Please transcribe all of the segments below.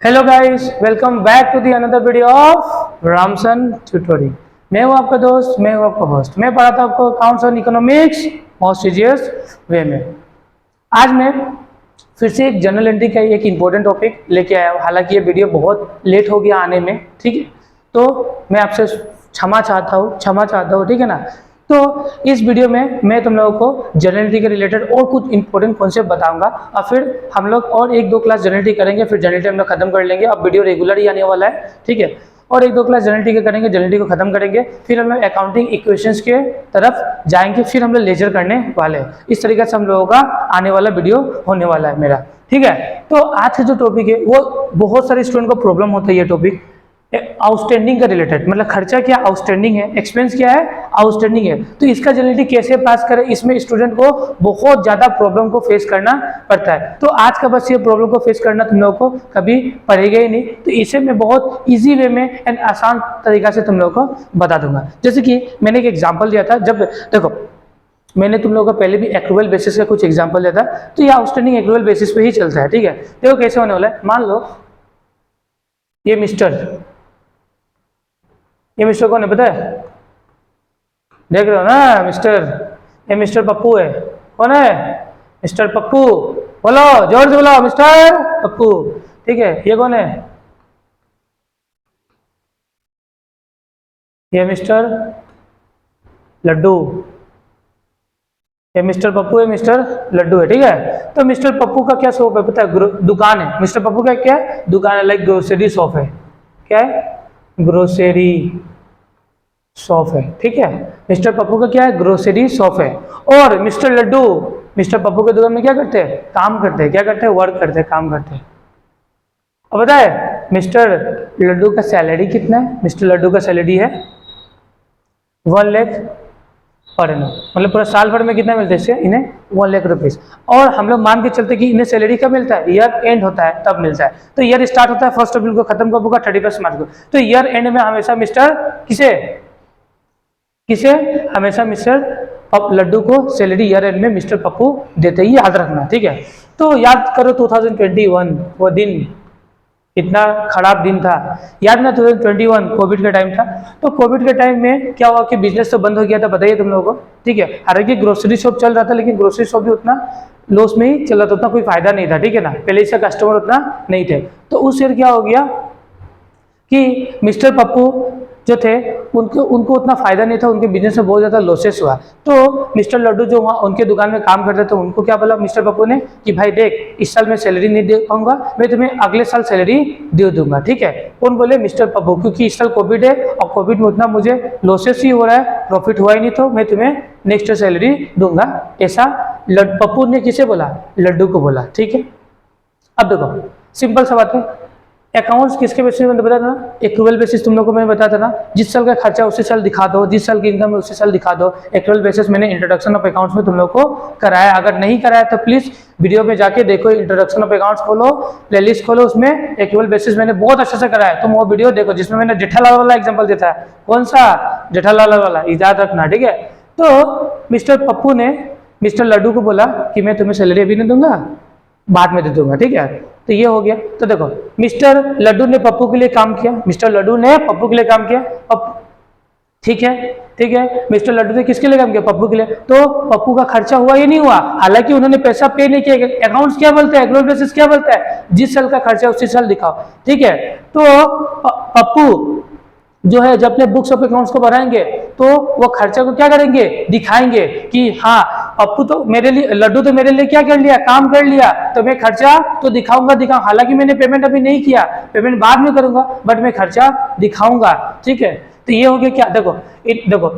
Hello guys, welcome back to the another video of Ramson tutorial. मैं हूं आपका दोस्त, मैं हूं आपका होस्ट। मैं पढ़ाता हूं आपको अकाउंट्स और इकोनॉमिक्स मोस्ट इजिएस्ट वे में। आज मैं फिर से एक जनरल एंट्री का एक इंपॉर्टेंट टॉपिक लेके आया हूं। हालांकि ये वीडियो बहुत लेट हो गया आने में, ठीक है, तो मैं आपसे क्षमा चाहता हूँ, ठीक है ना। तो इस वीडियो में मैं तुम लोगों को जनरलिटी के रिलेटेड और कुछ इंपॉर्टेंट कॉन्सेप्ट बताऊंगा और फिर हम लोग और एक दो क्लास जनरलिटी करेंगे, फिर जनरलिटी हम लोग खत्म कर लेंगे। अब वीडियो रेगुलर ही आने वाला है, ठीक है। और एक दो क्लास जनरलिटी के करेंगे, जनरलिटी को खत्म करेंगे, फिर हम लोग अकाउंटिंग इक्वेशंस के तरफ जाएंगे, फिर हम लोग लेजर करने वाले हैं। इस तरीके से हम लोगों का आने वाला वीडियो होने वाला है मेरा, ठीक है। तो आज का जो टॉपिक है वो बहुत सारे स्टूडेंट को प्रॉब्लम होता है। ये टॉपिक आउटस्टैंडिंग का रिलेटेड, मतलब खर्चा क्या आउटस्टैंडिंग है, एक्सपेंस क्या है आउटस्टैंडिंग है, तो इसका जनरलिटी कैसे पास करें, इसमें स्टूडेंट को बहुत ज्यादा प्रॉब्लम को फेस करना पड़ता है। तो आज का बस ये प्रॉब्लम को फेस करना तुम लोगों को कभी पड़ेगा ही नहीं, तो इसे मैं बहुत इजी वे में एंड आसान तरीका से तुम लोगों को बता दूंगा। जैसे कि मैंने एक एग्जाम्पल दिया था, जब देखो मैंने तुम लोगों को पहले भी एक्रूवल बेसिस का कुछ एग्जाम्पल दिया था, तो ये आउटस्टैंडिंग एक्रूवल बेसिस पे ही चलता है, ठीक है। देखो कैसे होने वाला है। मान लो ये मिस्टर कौन है पता है, देख रहे हो ना मिस्टर, ये मिस्टर पप्पू है। कौन है? मिस्टर पप्पू। बोलो जोर से बोलो, मिस्टर पप्पू, ठीक है। ये कौन है? ये मिस्टर लड्डू। ये मिस्टर पप्पू है, मिस्टर लड्डू है, ठीक है। तो मिस्टर पप्पू का क्या शॉप है पता है? दुकान है। मिस्टर पप्पू का क्या है? दुकान है, लाइक ग्रोसरी शॉप है। क्या है? ग्रोसरी शॉप है, ठीक है। मिस्टर पप्पू का क्या है? ग्रोसरी शॉप है। और मिस्टर लड्डू मिस्टर पप्पू के दुकान में क्या करते हैं? काम करते हैं। क्या करते हैं? वर्क करते हैं, काम करते हैं। अब पता है मिस्टर लड्डू का सैलरी कितना है? मिस्टर लड्डू का सैलरी है 1 लाख पर एनम, मतलब पूरा साल भर में कितना मिलता है इन्हें? 1 लाख रुपीज। और हम लोग मान के चलते कि इन्हें सैलरी कब मिलता है? ईयर एंड होता है तब मिलता है। तो ईयर स्टार्ट होता है 1 अप्रैल को, खत्म कब होगा? 31 मार्च को। तो ईयर एंड में हमेशा मिस्टर किसे हमेशा मिस्टर लड्डू को सैलरी ईयर एंड में मिस्टर पप्पू देते ही, याद रखना, ठीक है। तो याद करो 2021 वो दिन इतना खराब दिन था, याद ना? 2021 कोविड का टाइम था। तो कोविड के टाइम में क्या हुआ कि बिजनेस तो बंद हो गया था, बताइए तुम लोगों को, ठीक है। हालांकि ग्रोसरी शॉप चल रहा था, लेकिन ग्रोसरी शॉप भी उतना लॉस में ही चल रहा था, उतना कोई फायदा नहीं था, ठीक है ना। पहले इसका कस्टमर उतना नहीं थे। तो उस ईयर क्या हो गया कि मिस्टर पप्पू जो थे उनको उतना फायदा नहीं था, उनके बिजनेस में बहुत ज्यादा लॉसेस हुआ। तो मिस्टर लड्डू जो वहाँ उनके दुकान में काम करते थे, उनको क्या बोला मिस्टर पप्पू ने कि भाई देख, इस साल मैं सैलरी नहीं दे पाऊंगा, मैं तुम्हें अगले साल सैलरी दे दूंगा, ठीक है। कौन बोले? मिस्टर पप्पू, क्योंकि इस साल कोविड है और कोविड में उतना मुझे लॉसेस ही हो रहा है, प्रॉफिट हुआ ही नहीं, तो मैं तुम्हें नेक्स्ट सैलरी दूंगा। ऐसा पप्पू ने किसे बोला? लड्डू को बोला, ठीक है। अब देखो सिंपल सा बात है, अकाउंट्स किसके बेसिस में बताया था ना? एक्रूवल बेसिस तुम लोग को मैंने बताया था ना। जिस साल का खर्चा उसी साल दिखा दो, जिस साल की इनकम है उसी साल दिखा दो। एक्रूवल बेसिस मैंने इंट्रोडक्शन ऑफ अकाउंट्स में तुम लोग को कराया। अगर नहीं कराया तो प्लीज वीडियो में जाके देखो, इंट्रोडक्शन ऑफ अकाउंट्स खोलो, प्लेलिस्ट खोलो, उसमें एक्रूवल बेसिस मैंने बहुत अच्छे से कराया। तुम वो वीडियो देखो जिसमें मैंने जेठालाल वाला एग्जाम्पल देता है। कौन सा? जेठालाल वाला, याद रखना, ठीक है। तो मिस्टर पप्पू ने मिस्टर लड्डू को बोला कि मैं तुम्हें सैलरी अभी नहीं दूंगा, बाद में दे दूंगा, ठीक है। तो ये हो गया। तो देखो मिस्टर लड्डू ने पप्पू के लिए काम किया, मिस्टर लड्डू ने पप्पू के लिए काम किया, ठीक है। मिस्टर लड्डू ने किसके लिए काम किया? पप्पू के लिए। तो पप्पू का खर्चा हुआ या नहीं हुआ? हालांकि उन्होंने पैसा पे नहीं किया। अकाउंट्स क्या बोलते हैं? एक्रूवल बेसिस क्या बोलता है? जिस साल का खर्चा उसी साल दिखाओ, ठीक है। तो पप्पू जो है जब अपने बुक्स ऑफ अकाउंट्स को बनाएंगे तो वो खर्चा को क्या करेंगे? दिखाएंगे कि हाँ पप्पू तो मेरे लिए, लड्डू तो मेरे लिए क्या कर लिया? काम कर लिया, तो मैं खर्चा तो दिखाऊंगा। हालांकि मैंने पेमेंट अभी नहीं किया, पेमेंट बाद में करूंगा, बट मैं खर्चा दिखाऊंगा, ठीक है। तो ये हो गया क्या? देखो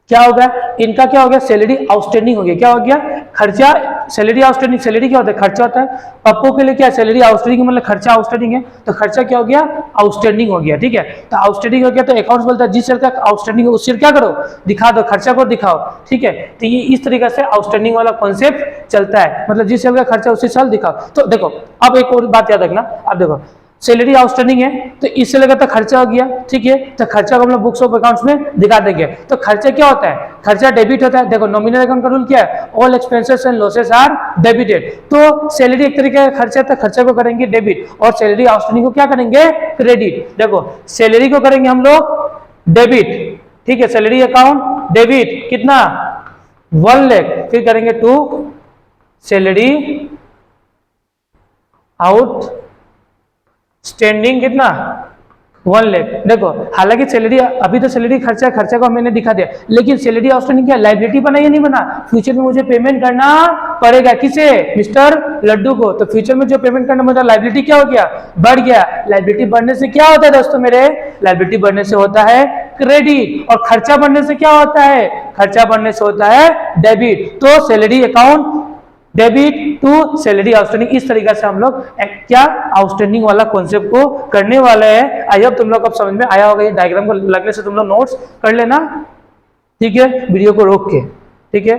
क्या हो गया इनका? क्या हो गया? सैलरी आउटस्टैंडिंग हो गया। क्या हो गया? खर्चा, सैलरी आउटस्टैंडिंग। सैलरी क्या होता है? खर्चा होता है। पप्पू के लिए क्या? सैलरी आउटस्टैंडिंग, मतलब खर्चा आउटस्टैंडिंग है, तो खर्चा क्या हो गया? आउटस्टैंडिंग हो गया, ठीक है। तो आउटस्टैंडिंग हो गया तो अकाउंट्स बोलता है जिस शेयर का आउटस्टैंडिंग है उस शेयर क्या करो? दिखा दो, खर्चा को दिखाओ, ठीक है। तो ये इस तरीके से आउटस्टैंडिंग वाला कॉन्सेप्ट चलता है, मतलब जिस शेयर का खर्चा उसी साल दिखाओ। तो देखो अब एक और बात याद रखना। अब देखो सैलरी आउटस्टैंडिंग है तो इससे लगा तो खर्चा हो गया, ठीक है, तो खर्चा को हम लोग बुक्स ऑफ अकाउंट्स में दिखा देंगे। तो खर्चा क्या होता है, खर्चा डेबिट होता है। देखो नॉमिनल अकाउंट का रूल क्या है, all expenses and losses are debited. तो सैलरी एक तरीके का खर्चा है, तो खर्चा को करेंगे डेबिट और सैलरी आउटस्टैंडिंग को क्या करेंगे, क्रेडिट। देखो सैलरी को करेंगे हम लोग डेबिट, ठीक है, सैलरी अकाउंट डेबिट कितना 1 लाख, फिर करेंगे टू सैलरी आउट स्टैंडिंग कितना 1 लाख। देखो हालांकि सैलरी अभी तो सैलरी खर्चा, खर्चा को मैंने दिखा दिया, लेकिन सैलरी आउटस्टैंडिंग क्या लाइबिलिटी बना या नहीं बना, फ्यूचर में मुझे पेमेंट करना पड़ेगा, किसे, मिस्टर लड्डू को। तो फ्यूचर में जो पेमेंट करना मतलब लाइबिलिटी क्या हो गया, बढ़ गया। लाइबिलिटी बढ़ने से क्या होता है दोस्तों मेरे, लाइबिलिटी बढ़ने से होता है क्रेडिट, और खर्चा बढ़ने से क्या होता है, खर्चा बढ़ने से होता है डेबिट। तो salary account debit to salary outstanding, इस तरीके से हम लोग क्या आउटस्टैंडिंग वाला कॉन्सेप्ट को करने वाले हैं। आई होप तुम लोग अब समझ में आया होगा, ये डायग्राम को लगने से तुम लोग नोट्स कर लेना, ठीक है, वीडियो को रोक के, ठीक है।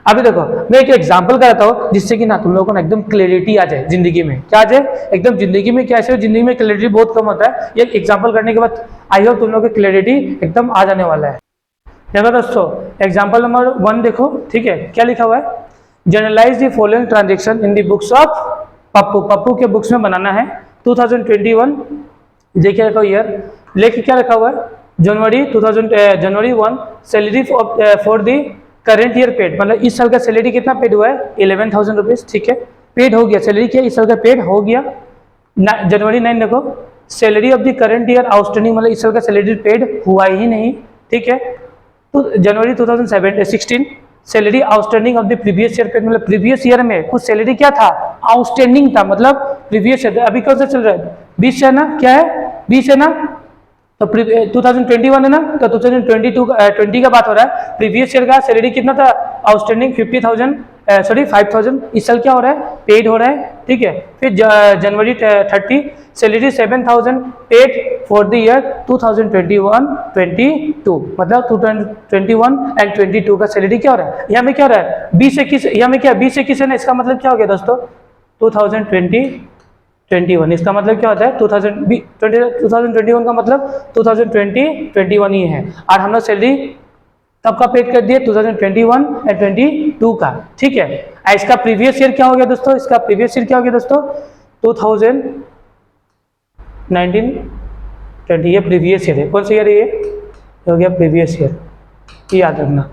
अभी देखो मैं एक एग्जांपल कराता हूँ जिससे कि ना तुम लोगों को ना एकदम क्लैरिटी आ जाए जिंदगी में, क्या आ जाए एकदम जिंदगी में, कैसे जिंदगी में क्लैरिटी बहुत कम होता है, ये एग्जांपल करने के बाद आई होप तुम लोगों को क्लैरिटी एकदम आ जाने वाला है। देखो दोस्तों एग्जांपल नंबर 1 देखो, ठीक है, क्या लिखा हुआ है, journalise the following transaction in the books of Pappu. Pappu के बुक्स में बनाना है 2021, देखिए रखा ईयर, लेके क्या रखा हुआ है जनवरी 1 salary for the current year paid, मतलब इस साल का सैलरी कितना पेड हुआ है 11,000 रुपीज, ठीक है, पेड हो गया, सैलरी क्या इस साल का पेड हो गया। जनवरी 9 देखो salary of the current year outstanding, मतलब इस साल का सैलरी पेड हुआ ही नहीं, ठीक है। तो जनवरी 2016 salary outstanding of the previous year paid, मतलब प्रीवियस ईयर में कुछ सैलरी क्या था आउटस्टैंडिंग था, मतलब प्रीवियस ईयर, अभी कौन सा चल रहा है 20 है ना, क्या है 20 है ना, तो 2021 है ना, तो 2020 का बात हो रहा है। प्रीवियस ईयर का सैलरी कितना था आउटस्टैंडिंग 5,000, इस साल क्या हो रहा है पेड हो रहा है, ठीक है। फिर जनवरी 30 salary 7,000 paid for the year 2021-22, मतलब 2021 एंड 22 का सैलरी क्या हो रहा है, यहाँ में क्या हो रहा है 20-21, यहाँ में क्या 20-21 है ना, इसका मतलब क्या हो गया दोस्तों 2020-21, इसका मतलब क्या होता है 2021 का मतलब 2020-21 ही है, और हम लोग सैलरी तब का पेड कर दिए 2021 एंड 22 का, ठीक है। इसका प्रीवियस ईयर क्या हो गया दोस्तों, इसका प्रीवियस ईयर क्या हो गया दोस्तों 2019-20, ये प्रीवियस ईयर है, कौन सा ईयर है ये हो गया प्रीवियस ईयर, ये याद रखना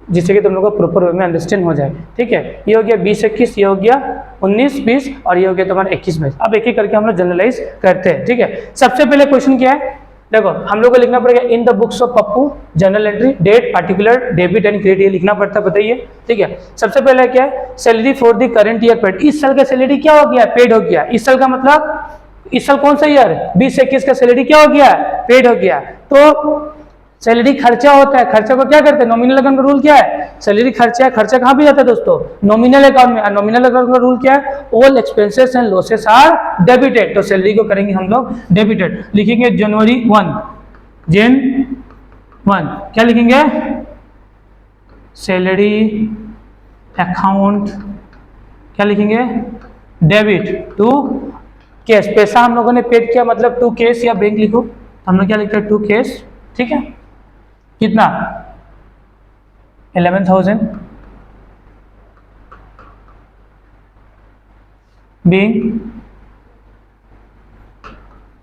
जिससे कि तुम लोग को प्रॉपर वे में अंडरस्टैंड हो जाए, ठीक है। ये हो गया 20-21, ये हो गया 19-20 और ये हो गया तुम्हारा 21-22। अब एक एक करके हम लोग जनरलाइज करते हैं, ठीक है। सबसे पहले क्वेश्चन क्या है, देखो हम लोग को लिखना पड़ेगा in the books of Pappu journal entry date particular debit and credit, ये लिखना पड़ता है, बताइए, ठीक है। सबसे पहले क्या है salary for the current year paid, इस साल का सैलरी क्या हो गया पेड हो गया, इस साल का मतलब इस साल कौन सा ईयर 20-21 का सैलरी क्या हो गया पेड हो गया। तो सैलरी खर्चा होता है, खर्चा को क्या करते हैं नॉमिनल अकाउंट का रूल क्या है, सैलरी खर्चा है, खर्चा कहाँ पे जाता है दोस्तों नॉमिनल अकाउंट में, नॉमिनल अकाउंट का रूल क्या है all expenses and losses are debited, तो सैलरी को करेंगे हम लोग डेबिटेड, लिखेंगे जनवरी 1 क्या लिखेंगे सैलरी अकाउंट क्या लिखेंगे डेबिट टू कैश, पैसा हम लोगों ने पेड किया मतलब टू कैश या बैंक लिखो, हम लोग क्या लिखते हैं टू कैश, ठीक है। कितना 11,000 बीइंग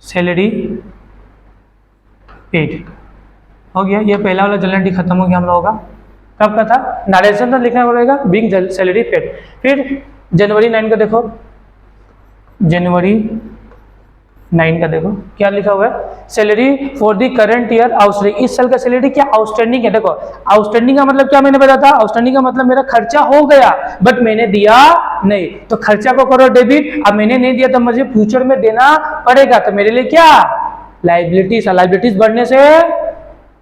सैलरी पेड हो गया, ये पहला वाला जनरल एंट्री खत्म हो गया हम लोगों का। कब का था नरेशन तो लिखना पड़ेगा बीइंग सैलरी पेड। फिर जनवरी 9 का देखो, जनवरी 9 का देखो क्या लिखा हुआ है salary for the current year outstanding, इस साल का सैलरी क्या आउटस्टैंडिंग है। देखो आउटस्टैंडिंग का मतलब क्या मैंने बताया था, आउटस्टैंडिंग का मतलब मेरा खर्चा हो गया बट मैंने दिया नहीं, तो खर्चा को करो डेबिट, अब मैंने नहीं दिया तो मुझे फ्यूचर में देना पड़ेगा, तो मेरे लिए क्या लाइबिलिटीज, लाइबिलिटीज बढ़ने से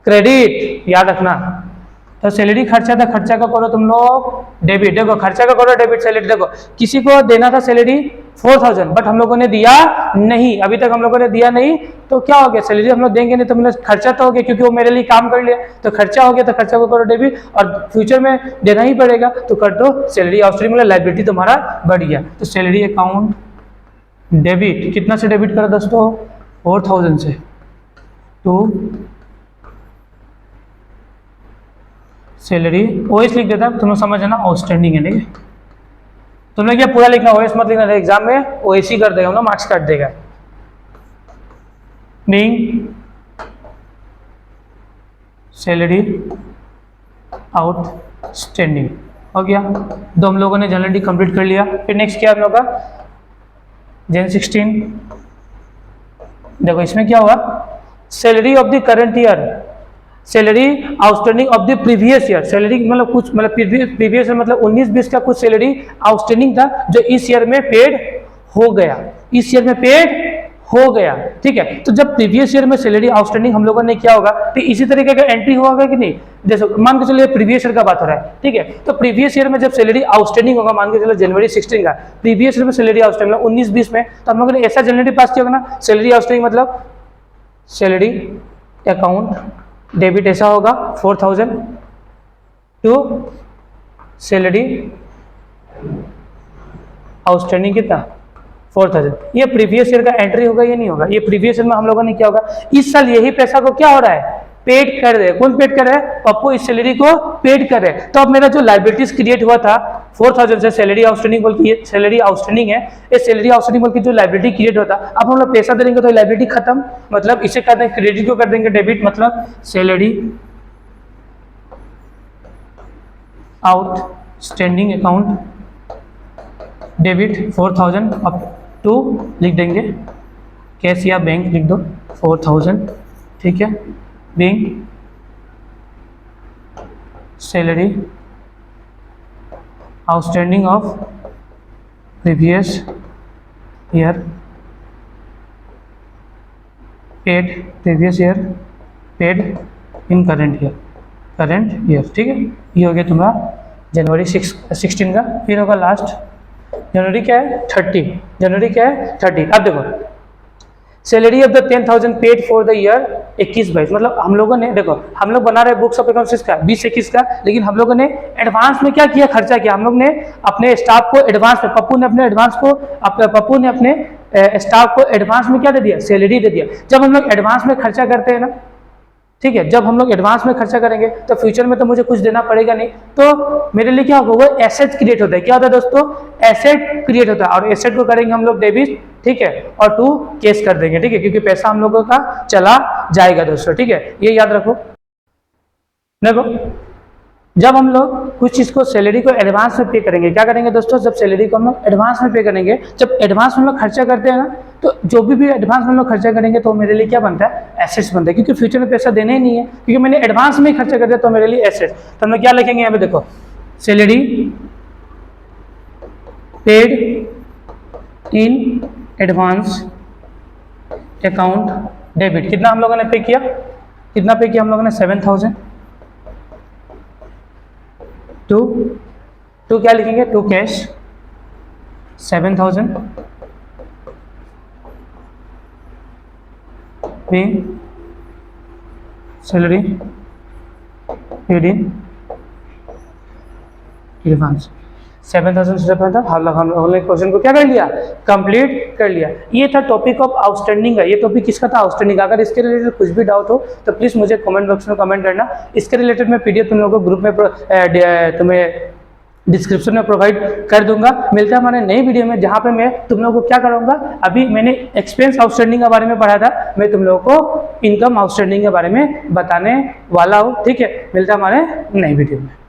क्रेडिट, याद रखना। तो सैलरी खर्चा था, खर्चा का करो तुम लोग डेबिट, देखो खर्चा का करो डेबिट सैलरी, देखो किसी को देना था सैलरी 4,000 बट हम लोगों ने दिया नहीं, अभी तक हम लोगों ने दिया नहीं, तो क्या हो गया सैलरी हम लोग देंगे नहीं तो मतलब खर्चा तो हो गया क्योंकि वो मेरे लिए काम कर लिया, तो खर्चा हो गया, तो खर्चा को करो डेबिट और फ्यूचर में देना ही पड़ेगा तो कर दो सैलरी आउटस्टैंडिंग, मतलब लाइबिलिटी तुम्हारा बढ़ गया। तो सैलरी अकाउंट डेबिट, कितना से डेबिट करा दोस्तों, 4000 से, टू सैलरी, ओएस लिख देता है, तुम्हें समझ है ना, आउटस्टैंडिंग है, ठीक है। तुम्हें क्या पूरा लिखना, ओएस मत लिखना, एग्जाम में ओएस ही कर देगा ना, मार्क्स काट देगा। बीइंग सैलरी आउटस्टैंडिंग, हो गया। दो हम लोगों ने जनरली कंप्लीट कर लिया। फिर नेक्स्ट क्या हम लोग का जेन 16, देखो इसमें क्या हुआ, salary of the current year, salary outstanding of the previous year, salary मतलब कुछ मतलब प्रीवियस ईयर मतलब 19-20 का कुछ सैलरी आउटस्टैंडिंग था जो इस ईयर में पेड हो गया, इस ईयर में पेड हो गया, ठीक है। तो जब प्रीवियस ईयर में सैलरी आउटस्टैंडिंग हम लोगों ने क्या होगा, तो इसी तरीके का एंट्री होगा कि नहीं, जैसे मान के चलिए प्रीवियस ईयर का बात हो रहा है, ठीक है। तो प्रीवियस ईयर में जब सैलरी आउटस्टैंडिंग होगा, मान के चलो जनवरी 16 का प्रीवियस ईयर में सैलरी आउटस्टैंडिंग 19-20 में, तो हम लोगों ने ऐसा जनवरी पास किया होगा ना, सैलरी आउटस्टैंडिंग मतलब सैलरी अकाउंट डेबिट ऐसा होगा 4000 टू सैलरी आउटस्टैंडिंग कितना 4000, ये प्रीवियस ईयर का एंट्री होगा, ये नहीं होगा, ये प्रीवियस ईयर में हम लोगों ने क्या होगा, इस साल यही पैसा को क्या हो रहा है, पेड कर रहे हैं। कौन पेड कर रहा है, पप्पू इस सैलरी को पेड कर रहे हैं। तो अब मेरा जो लाइबिलिटीज क्रिएट हुआ था 4000 से, सैलरी आउटस्टैंडिंग बोल के, सैलरी आउटस्टैंडिंग है, ये सैलरी आउटस्टैंडिंग बोल के जो लाइबिलिटी क्रिएट होता, अब हम लोग पैसा देंगे तो लाइबिलिटी खत्म, मतलब इसे कर देंगे क्रेडिट को कर देंगे डेबिट, मतलब salary outstanding account debit 4000 up to लिख देंगे कैश या बैंक लिख दो 4000, ठीक है। Being salary outstanding of previous year paid, previous year paid in current year, ठीक है। ये हो गया तुम्हारा जनवरी 16 का। फिर होगा लास्ट जनवरी क्या है 30, जनवरी क्या है 30। अब देखो salary of the 10,000 paid for the year 21-22, मतलब हम लोगों ने, देखो हम लोग बना रहे बुक्स ऑफ अकाउंट्स का 20-21 का, लेकिन हम लोगों ने एडवांस में क्या किया, खर्चा किया। हम लोग ने अपने स्टाफ को एडवांस में, पप्पू ने अपने स्टाफ को एडवांस में क्या दे दिया, सैलरी दे दिया। जब हम लोग एडवांस में खर्चा करते हैं ना, ठीक है, जब हम लोग एडवांस में खर्चा करेंगे तो फ्यूचर में तो मुझे कुछ देना पड़ेगा नहीं, तो मेरे लिए क्या होगा, वो एसेट क्रिएट होता है। क्या होता है दोस्तों, एसेट क्रिएट होता है, और एसेट को करेंगे हम लोग डेबिट, ठीक है, और टू कैश कर देंगे, ठीक है, क्योंकि पैसा हम लोगों का चला जाएगा दोस्तों, ठीक है, ये याद रखो। देखो जब हम लोग कुछ चीज़ को सैलरी को एडवांस में पे करेंगे, क्या करेंगे दोस्तों, जब सैलरी को हम लोग एडवांस में पे करेंगे, जब एडवांस में हम लोग खर्चा करते हैं ना, तो जो भी एडवांस में हम लोग खर्चा करेंगे तो मेरे लिए क्या बनता है, एसेट्स बनता है, क्योंकि फ्यूचर में पैसा देना ही नहीं है, क्योंकि मैंने एडवांस में ही खर्चा कर दिया, तो मेरे लिए एसेट्स। तो हम लोग क्या लिखेंगे यहाँ पे, देखो salary paid in advance account debit, कितना हम लोगों ने पे किया, कितना पे किया हम लोगों ने 7,000 टू क्या लिखेंगे, टू कैश 7,000 पे सैलरी पेड इन एडवांस 7,000 से हम लोगों ने क्वेश्चन को क्या कर लिया, कंप्लीट कर लिया। ये था टॉपिक ऑफ आउटस्टैंडिंग का। ये टॉपिक किसका था, आउटस्टैंडिंग। अगर इसके रिलेटेड कुछ भी डाउट हो तो प्लीज़ मुझे कमेंट बॉक्स में कमेंट करना। इसके रिलेटेड मैं पीडीएफ तुम लोगों को ग्रुप में तुम्हें डिस्क्रिप्शन में प्रोवाइड कर दूंगा। मिलता है हमारे नई वीडियो में, जहाँ पे मैं तुम लोगों को क्या करूँगा, अभी मैंने एक्सपेंस आउटस्टैंडिंग के बारे में पढ़ा था, मैं तुम लोगों को इनकम आउटस्टैंडिंग के बारे में बताने वाला हूँ, ठीक है। मिलता है हमारे नई वीडियो में।